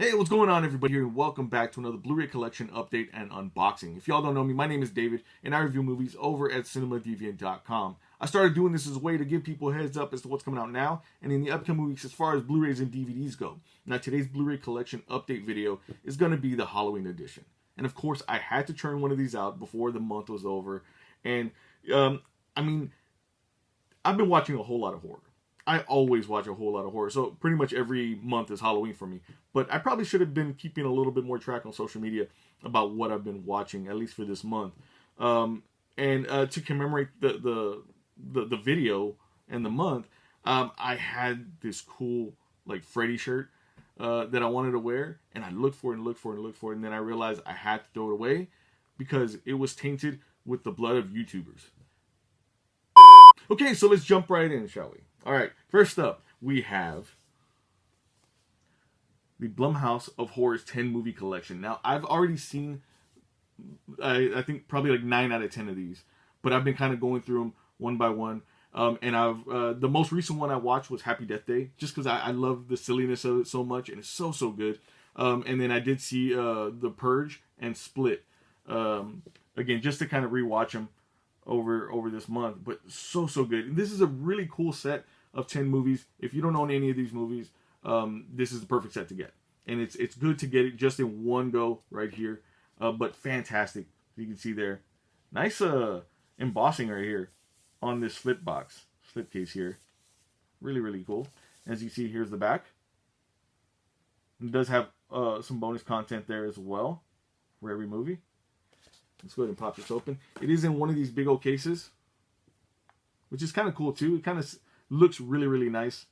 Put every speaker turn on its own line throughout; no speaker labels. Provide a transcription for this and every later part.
Hey, what's going on, everybody here, and welcome back to another Blu-ray collection update and unboxing. If y'all don't know me, my name is David, and I review movies over at CinemaDeviant.com. I started doing this as a way to give people a heads up as to what's coming out now and in the upcoming weeks as far as Blu-rays and DVDs go. Now, today's Blu-ray collection update video is going to be the Halloween edition. And of course, I had to turn one of these out before the month was over. And, I've been watching a whole lot of horror. I always watch a whole lot of horror, so pretty much every month is Halloween for me. But I probably should have been keeping a little bit more track on social media about what I've been watching, at least for this month. To commemorate the video and the month, I had this cool like Freddy shirt that I wanted to wear, and I looked for it and looked for it and looked for it, and then I realized I had to throw it away because it was tainted with the blood of YouTubers. Okay, so let's jump right in, shall we? All right, first up, we have the Blumhouse of Horror's 10 movie collection. Now, I've already seen, I think, probably like 9 out of 10 of these, but I've been kind of going through them one by one. The most recent one I watched was Happy Death Day, just because I love the silliness of it so much, and it's so good. And then I did see The Purge and Split, again, just to kind of rewatch them over this month, but so good. And this is a really cool set of 10 movies. If you don't own any of these movies, this is the perfect set to get. And it's good to get it just in one go right here. But fantastic. You can see there. Nice embossing right here on this slip case here. Really cool. As you see, here's the back. It does have some bonus content there as well for every movie. Let's go ahead and pop this open. It is in one of these big old cases, which is kind of cool too. It kind of looks really nice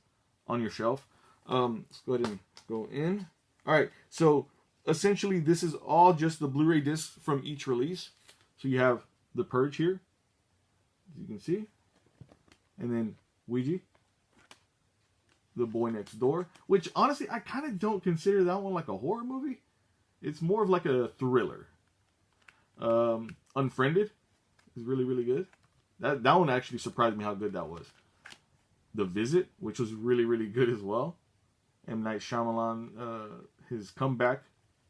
on your shelf. Let's go ahead and go in. All right, so essentially this is all just the Blu-ray discs from each release. So you have The Purge here, as you can see, and then Ouija, The Boy Next Door, which honestly I kind of don't consider that one like a horror movie. It's more of like a thriller. Unfriended is really good. That one actually surprised me how good that was. The Visit, which was really good as well. M. Night Shyamalan, his comeback,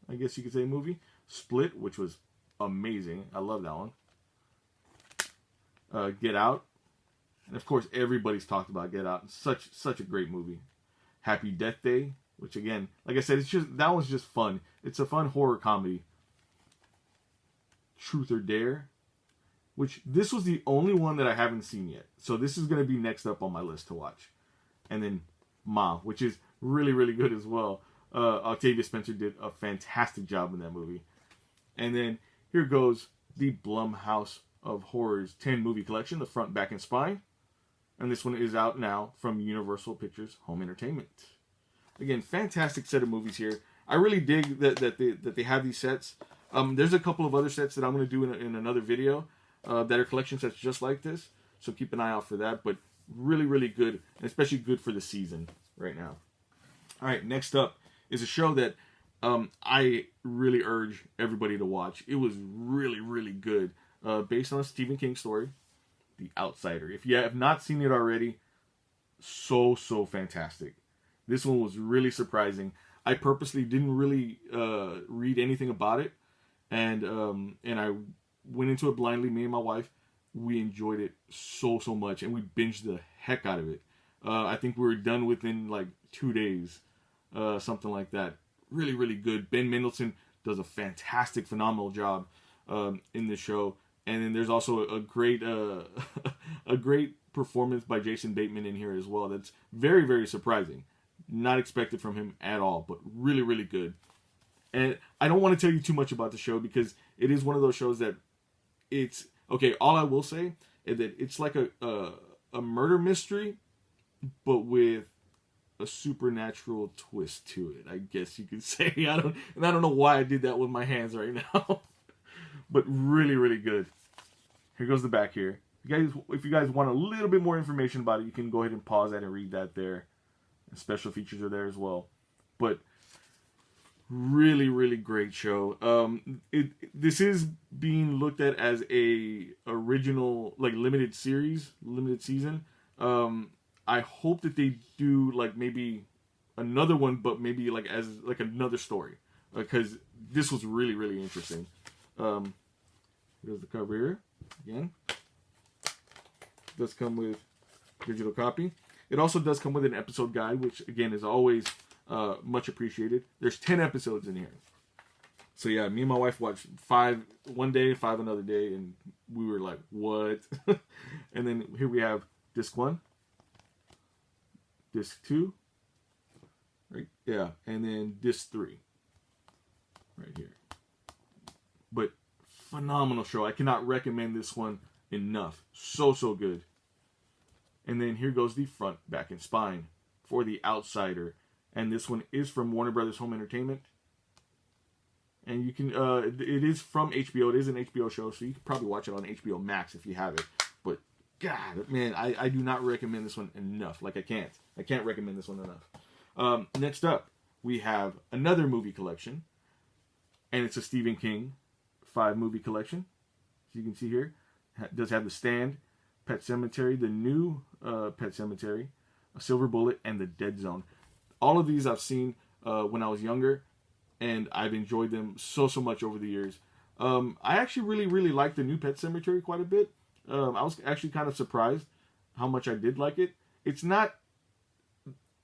I guess you could say, movie. Split, which was amazing. I love that one. Get Out, and of course everybody's talked about Get Out. Such a great movie. Happy Death Day, which again, like I said, that one's just fun. It's a fun horror comedy. Truth or Dare, which this was the only one that I haven't seen yet. So this is going to be next up on my list to watch. And then Ma, which is really good as well. Octavia Spencer did a fantastic job in that movie. And then here goes the Blumhouse of Horror's 10 movie collection, the front, back, and spine. And this one is out now from Universal Pictures Home Entertainment. Again, fantastic set of movies here. I really dig that they have these sets. There's a couple of other sets that I'm going to do in another video that are collection sets just like this. So keep an eye out for that. But really good, and especially good for the season right now. All right, next up is a show that I really urge everybody to watch. It was really good. Based on a Stephen King story, The Outsider. If you have not seen it already, so fantastic. This one was really surprising. I purposely didn't really read anything about it. And I went into it blindly. Me and my wife, we enjoyed it so much, and we binged the heck out of it. I think we were done within like 2 days, something like that. Really good. Ben Mendelsohn does a fantastic, phenomenal job in this show, and then there's also a great a great performance by Jason Bateman in here as well. That's very surprising. Not expected from him at all, but really good. And I don't want to tell you too much about the show because it is one of those shows that it's okay. All I will say is that it's like a murder mystery, but with a supernatural twist to it, I guess you could say. I don't know why I did that with my hands right now, but really good. Here goes the back here. If you guys want a little bit more information about it, you can go ahead and pause that and read that there. And special features are there as well, but really great show. This is being looked at as a original, like, limited season. I hope that they do like maybe another one, but maybe like as like another story, because this was really, really interesting. Here's the cover here again. It does come with digital copy. It also does come with an episode guide, which again is always much appreciated. There's 10 episodes in here. So yeah, me and my wife watched 5 one day, 5 another day, and we were like, what? And then here we have disc 1, disc 2, right? Yeah, and then disc 3, right here. But phenomenal show. I cannot recommend this one enough. So good. And then here goes the front, back, and spine for The Outsider. And this one is from Warner Brothers Home Entertainment. And you can, it is from HBO. It is an HBO show, so you can probably watch it on HBO Max if you have it. But, God, man, I do not recommend this one enough. Like, I can't recommend this one enough. Next up, we have another movie collection. And it's a Stephen King 5-movie collection. As you can see here, it does have The Stand, Pet Sematary, the new Pet Sematary, A Silver Bullet, and The Dead Zone. All of these I've seen when I was younger, and I've enjoyed them so much over the years. I actually really like the new Pet Sematary quite a bit. I was actually kind of surprised how much I did like it. It's not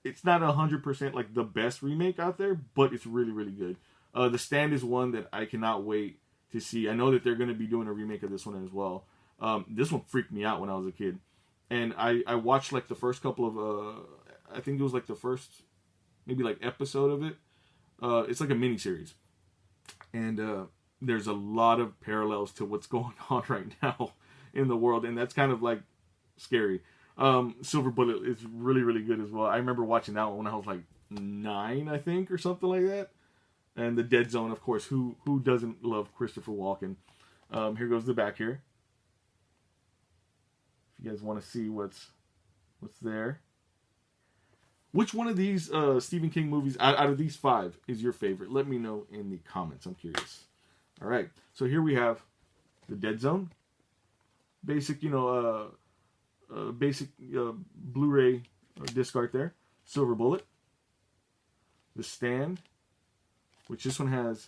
100% like the best remake out there, but it's really good. The Stand is one that I cannot wait to see. I know that they're going to be doing a remake of this one as well. This one freaked me out when I was a kid. And I watched like the first couple of, I think it was like the first, maybe like episode of it. It's like a mini series. And there's a lot of parallels to what's going on right now in the world. And that's kind of like scary. Silver Bullet is really good as well. I remember watching that one when I was like 9, I think, or something like that. And The Dead Zone, of course. Who doesn't love Christopher Walken? Here goes the back here. If you guys want to see what's there. Which one of these Stephen King movies out of these 5 is your favorite? Let me know in the comments. I'm curious. All right. So here we have The Dead Zone. Basic, basic Blu-ray disc art there. Silver Bullet. The Stand. Which this one has,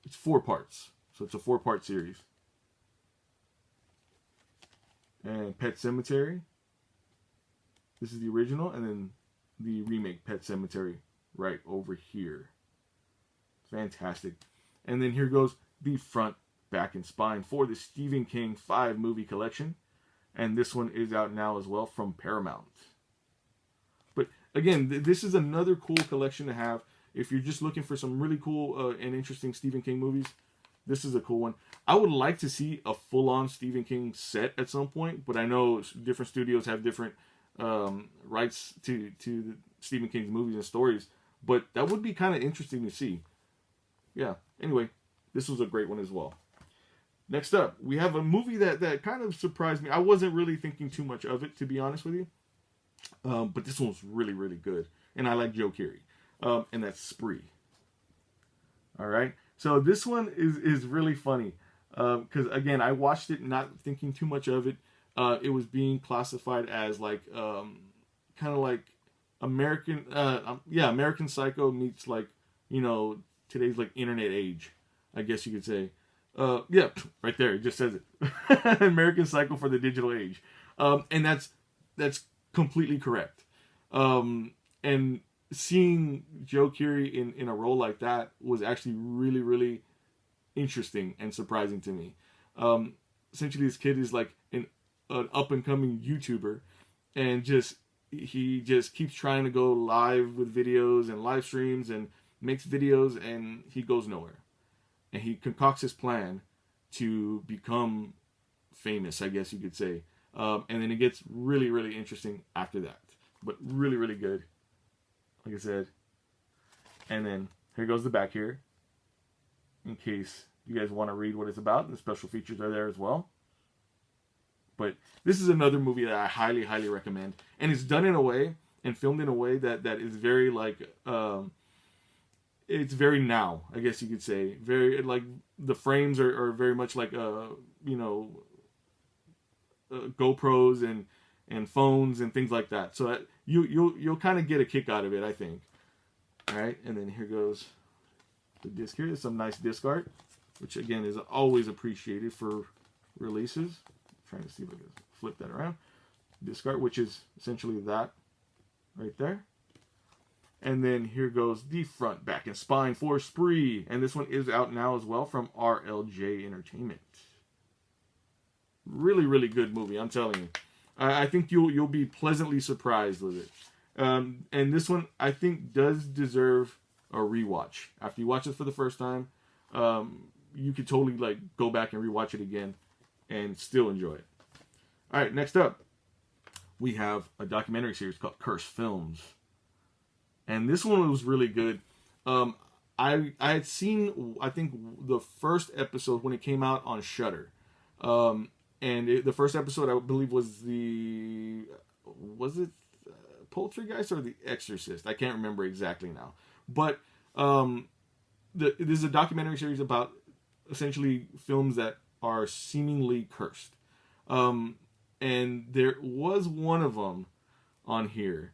it's 4 parts. So it's a 4-part series. And Pet Sematary. This is the original. And then the remake Pet Sematary right over here. Fantastic. And then here goes the front, back, and spine for the Stephen King 5-movie collection. And this one is out now as well from Paramount. But again, this is another cool collection to have. If you're just looking for some really cool and interesting Stephen King movies, this is a cool one. I would like to see a full-on Stephen King set at some point, but I know different studios have different rights to Stephen King's movies and stories, but that would be kind of interesting to see. Yeah, anyway, this was a great one as well. Next up, we have a movie that kind of surprised me. I wasn't really thinking too much of it, to be honest with you, but this one was really good, and I like Joe Keery. And that's Spree. All right. So this one is really funny. Because, again, I watched it not thinking too much of it. It was being classified as, like, kind of like American... American Psycho meets, like, today's, like, internet age, I guess you could say. Right there. It just says it. American Psycho for the digital age. And that's completely correct. And seeing Joe Keery in a role like that was actually really interesting and surprising to me. Essentially, this kid is like an up-and-coming YouTuber, and he just keeps trying to go live with videos and live streams and makes videos, and he goes nowhere. And he concocts his plan to become famous, I guess you could say. And then it gets really interesting after that. But really good. Like I said. And then here goes the back here. In case you guys want to read what it's about. The special features are there as well. But this is another movie that I highly recommend. And it's done in a way and filmed in a way that is very like... it's very now, I guess you could say. Very, like, the frames are very much like, GoPros and phones and things like that. So you'll kind of get a kick out of it, I think. All right, and then here goes the disc here. There's some nice disc art, which again is always appreciated for releases. I'm trying to see if I can flip that around. Disc art, which is essentially that right there. And then here goes the front, back, and spine for Spree. And this one is out now as well from RLJ Entertainment. Really, really good movie, I'm telling you. I think you'll be pleasantly surprised with it. And this one, I think, does deserve a rewatch. After you watch it for the first time, you could totally like go back and rewatch it again and still enjoy it. All right, next up, we have a documentary series called Cursed Films. And this one was really good. I had seen, I think, the first episode when it came out on Shudder. The first episode, I believe, was it Poltergeist or The Exorcist? I can't remember exactly now. But this is a documentary series about essentially films that are seemingly cursed. And there was one of them on here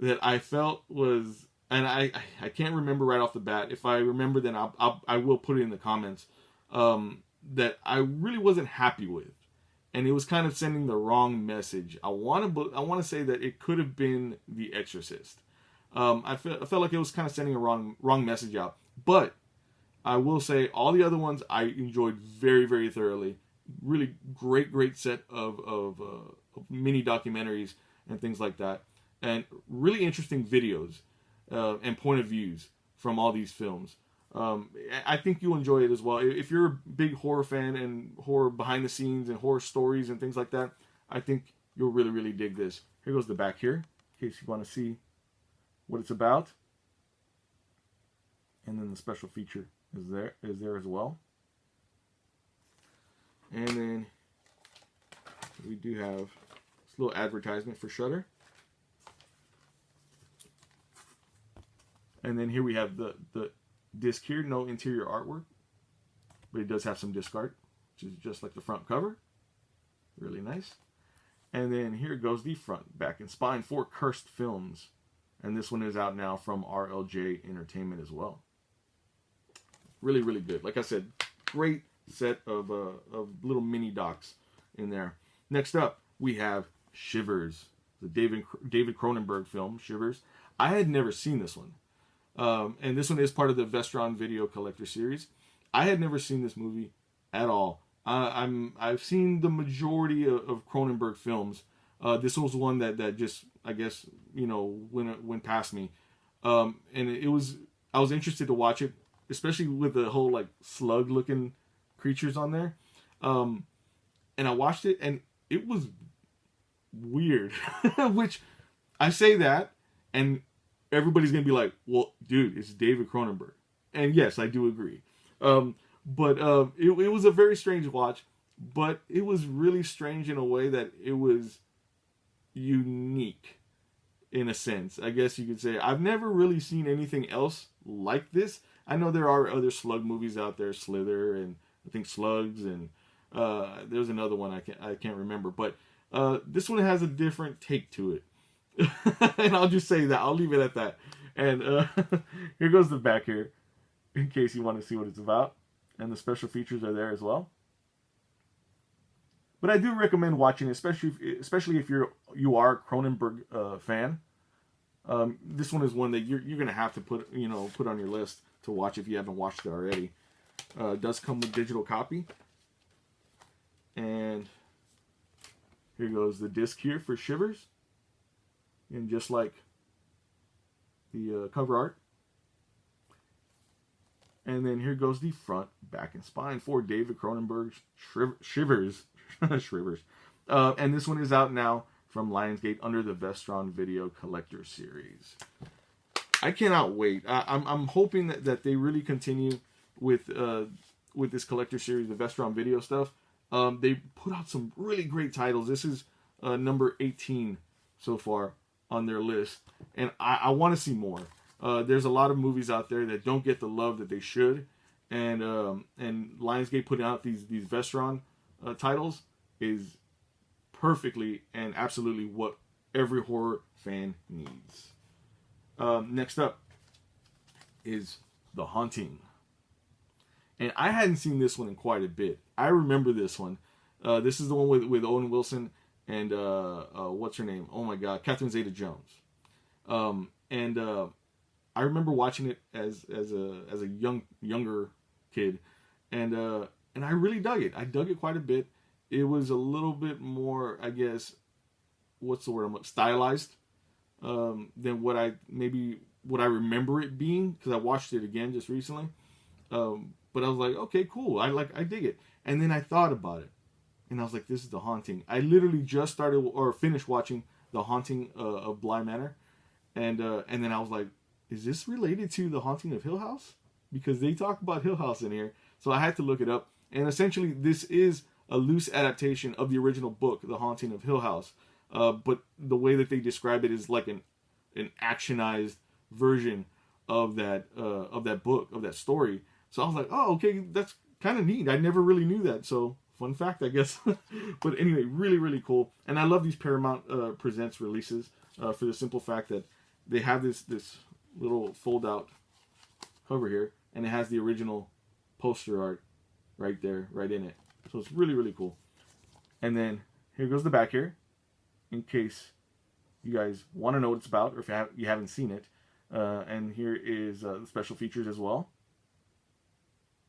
that I felt was, and I can't remember right off the bat. If I remember, then I will put it in the comments. That I really wasn't happy with, and it was kind of sending the wrong message. I want to say that it could have been The Exorcist. I felt like it was kind of sending a wrong message out. But I will say all the other ones I enjoyed very, very thoroughly. Really great set of mini documentaries and things like that, and really interesting videos and point of views from all these films. I think you'll enjoy it as well. If you're a big horror fan and horror behind the scenes and horror stories and things like that, I think you'll really, really dig this. Here goes the back here, in case you want to see what it's about. And then the special feature is there as well. And then we do have this little advertisement for Shudder. And then here we have the disc here, no interior artwork, but it does have some disc art, which is just like the front cover. Really nice. And then here goes the front, back, and spine for Cursed Films. And this one is out now from RLJ Entertainment as well. Really, really good. Like I said, great set of little mini docs in there. Next up, we have Shivers, the David Cronenberg film, Shivers. I had never seen this one. And this one is part of the Vestron Video Collector Series. I had never seen this movie at all. I've seen the majority of Cronenberg films. This was one that just, I guess, went past me. And I was interested to watch it, especially with the whole like slug looking creatures on there. And I watched it and it was weird. Which I say that and everybody's gonna be like, well, dude, it's David Cronenberg. And yes, I do agree. But it was a very strange watch, but it was really strange in a way that it was unique in a sense, I guess you could say. I've never really seen anything else like this. I know there are other slug movies out there, Slither and I think Slugs, and there's another one I can't remember, but this one has a different take to it. And I'll just say that. I'll leave it at that. And here goes the back here, in case you want to see what it's about. And the special features are there as well. But I do recommend watching, especially if you are a Cronenberg fan. This one is one that you're gonna have to put on your list to watch if you haven't watched it already. It does come with digital copy. And here goes the disc here for Shivers. And just like the cover art. And then here goes the front, back, and spine for David Cronenberg's Shivers. Shivers. And this one is out now from Lionsgate under the Vestron Video Collector Series. I cannot wait. I'm hoping that they really continue with this collector series, the Vestron Video stuff. They put out some really great titles. This is number 18 so far on their list, and I want to see more. There's a lot of movies out there that don't get the love that they should, and Lionsgate putting out these Vestron titles is perfectly and absolutely what every horror fan needs. Next up, is The Haunting. And I hadn't seen this one in quite a bit. I remember this one. This is the one with Owen Wilson and what's her name? Oh my God, Catherine Zeta-Jones. I remember watching it as a younger kid, and I really dug it. I dug it quite a bit. It was a little bit more, I guess, what's the word? Stylized than what I remember it being, because I watched it again just recently. But I was like, okay, cool. I dig it. And then I thought about it, and I was like, this is The Haunting. I literally just started or finished watching The Haunting of Bly Manor, and then I was like, is this related to The Haunting of Hill House? Because they talk about Hill House in here, so I had to look it up. And essentially, this is a loose adaptation of the original book, The Haunting of Hill House. But the way that they describe it is like an actionized version of that book, of that story. So I was like, oh, okay, that's kind of neat. I never really knew that. So fun fact, I guess. But anyway, really, really cool. And I love these Paramount Presents releases for the simple fact that they have this little fold-out cover here, and it has the original poster art right there, right in it. So it's really, really cool. And then here goes the back here, in case you guys want to know what it's about, or if you haven't seen it. And here is the special features as well.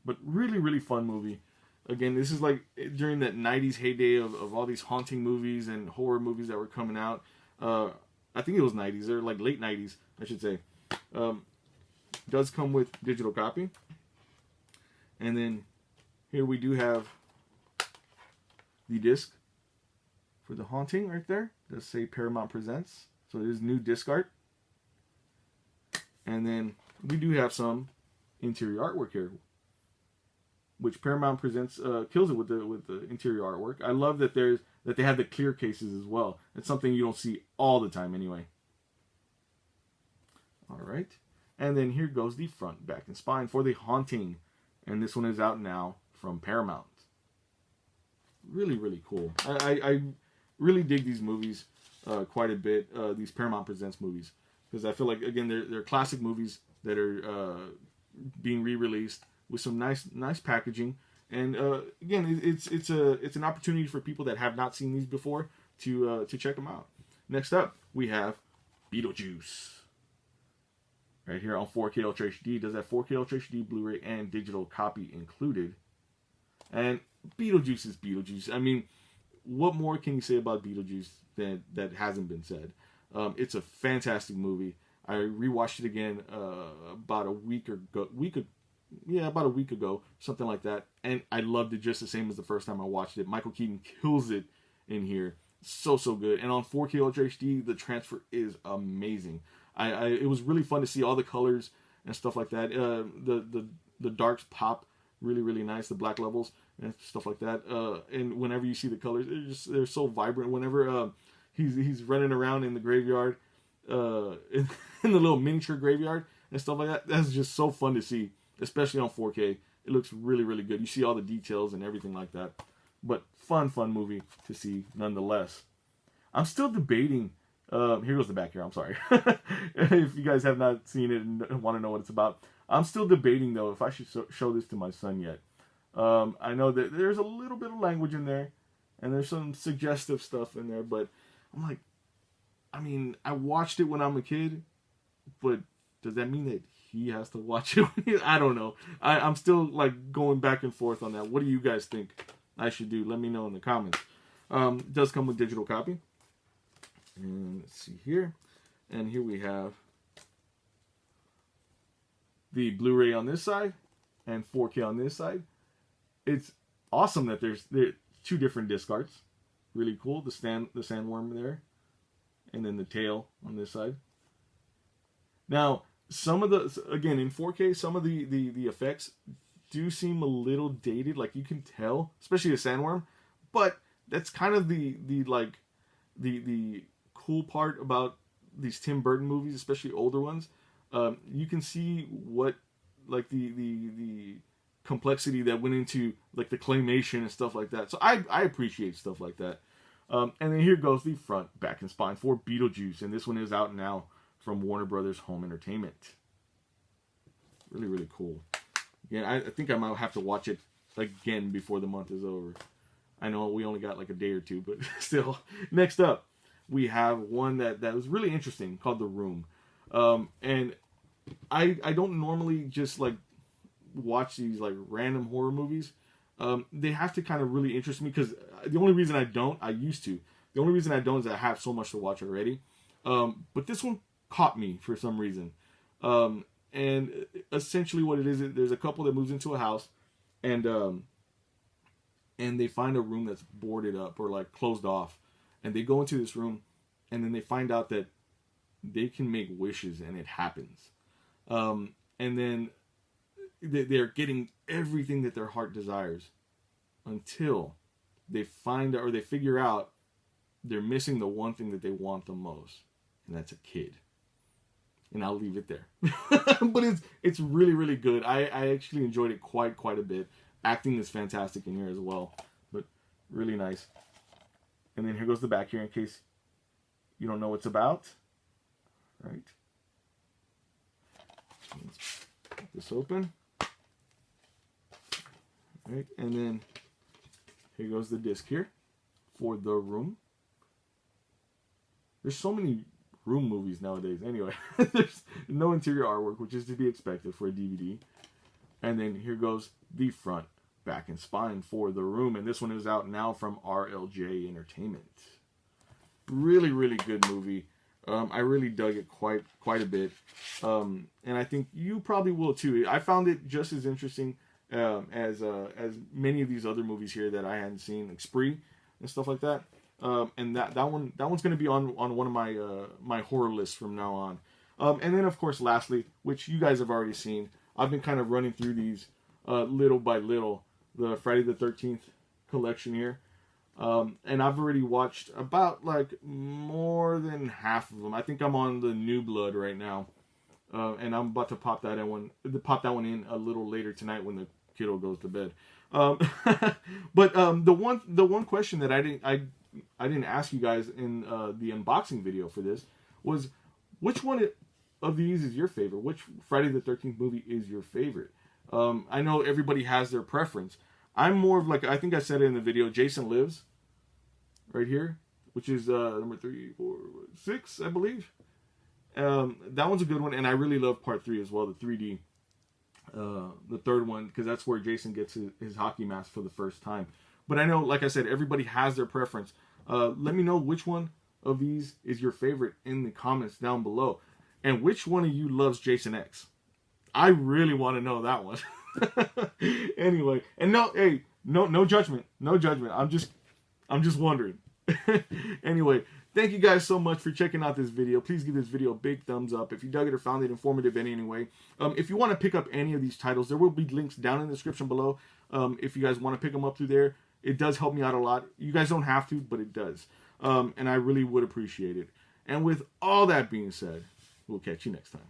But really, really fun movie. Again, this is like during that 90s heyday of all these haunting movies and horror movies that were coming out. I think it was 90s, or like late 90s, I should say. Does come with digital copy. And then here we do have the disc for The Haunting right there. It does say Paramount Presents. So it is new disc art. And then we do have some interior artwork here, which Paramount Presents kills it with the interior artwork. I love that they have the clear cases as well. It's something you don't see all the time anyway. All right. And then here goes the front, back, and spine for The Haunting. And this one is out now from Paramount. Really, really cool. I really dig these movies quite a bit, these Paramount Presents movies. Because I feel like, again, they're classic movies that are being re-released with some nice packaging. And again, it's an opportunity for people that have not seen these before to check them out. Next up, we have Beetlejuice. Right here on 4K Ultra HD. Does have 4K Ultra HD, Blu-ray, and digital copy included. And Beetlejuice is Beetlejuice. I mean, what more can you say about Beetlejuice that hasn't been said? It's a fantastic movie. I rewatched it again about a week ago, something like that, and I loved it just the same as the first time I watched it. Michael Keaton kills it in here, so good. And on 4K Ultra HD, the transfer is amazing. It was really fun to see all the colors and stuff like that. The darks pop really, really nice. The black levels and stuff like that. And whenever you see the colors, they're so vibrant. Whenever he's running around in the graveyard, in the little miniature graveyard and stuff like that, that's just so fun to see, especially on 4K. It looks really, really good. You see all the details and everything like that. But fun movie to see nonetheless. I'm still debating. Here goes the back here. I'm sorry. If you guys have not seen it and want to know what it's about, I'm still debating though if I should show this to my son yet. I know that there's a little bit of language in there, and there's some suggestive stuff in there, but I'm like, I mean, I watched it when I'm a kid, but does that mean that he has to watch it? I don't know. I'm still like going back and forth on that. What do you guys think I should do? Let me know in the comments. It does come with digital copy. And let's see here. And here we have the Blu-ray on this side and 4K on this side. It's awesome that there are two different disc arts. Really cool. The sandworm there. And then the tail on this side. Now, some of the, again, in 4K, some of the effects do seem a little dated. Like you can tell, especially the sandworm. But that's kind of the cool part about these Tim Burton movies, especially older ones. You can see what like the complexity that went into like the claymation and stuff like that. So I appreciate stuff like that. And then here goes the front, back, and spine for Beetlejuice, and this one is out now from Warner Brothers Home Entertainment. really, really cool. Yeah, I think I might have to watch it again before the month is over. I know we only got like a day or two, but still. Next up, we have one that was really interesting called The Room. And I don't normally just like watch these like random horror movies. They have to kind of really interest me, because the only reason I don't is I have so much to watch already. But this one caught me for some reason. And essentially what it is, there's a couple that moves into a house, and they find a room that's boarded up or like closed off, and they go into this room, and then they find out that they can make wishes and it happens. And then they're getting everything that their heart desires, until they find out, or they figure out, they're missing the one thing that they want the most, and that's a kid. And I'll leave it there. But it's really, really good. I actually enjoyed it quite a bit. Acting is fantastic in here as well, but really nice. And then here goes the back here in case you don't know what it's about. Right. Let's pop this open. Right, and then here goes the disc here for The Room. There's so many Room movies nowadays. Anyway, there's no interior artwork, which is to be expected for a DVD. And then here goes the front, back, and spine for The Room. And this one is out now from RLJ Entertainment. Really, really good movie. I really dug it quite a bit. And I think you probably will too. I found it just as interesting as many of these other movies here that I hadn't seen, like Spree and stuff like that. And that one's going to be on one of my my horror lists from now on. And then of course, lastly, which you guys have already seen, I've been kind of running through these little by little, the Friday the 13th collection here. And I've already watched about like more than half of them. I think I'm on the New Blood right now. And I'm about to pop that one in a little later tonight when the kiddo goes to bed. But the one question that I didn't ask you guys in the unboxing video for this was, which one of these is your favorite? Which Friday the 13th movie is your favorite? I know everybody has their preference. I'm more of like, I think I said it in the video, Jason Lives, right here, which is number 3, 4, 6, I believe. That one's a good one, and I really love part 3 as well, the 3D. The third one, because that's where Jason gets his hockey mask for the first time. But I know, like I said, everybody has their preference. Let me know which one of these is your favorite in the comments down below. And which one of you loves Jason X? I really want to know that one. Anyway, and no judgment. No judgment. I'm just wondering. Anyway, thank you guys so much for checking out this video. Please give this video a big thumbs up if you dug it or found it informative in any way. If you want to pick up any of these titles, there will be links down in the description below. If you guys want to pick them up through there, it does help me out a lot. You guys don't have to, but it does. And I really would appreciate it. And with all that being said, we'll catch you next time.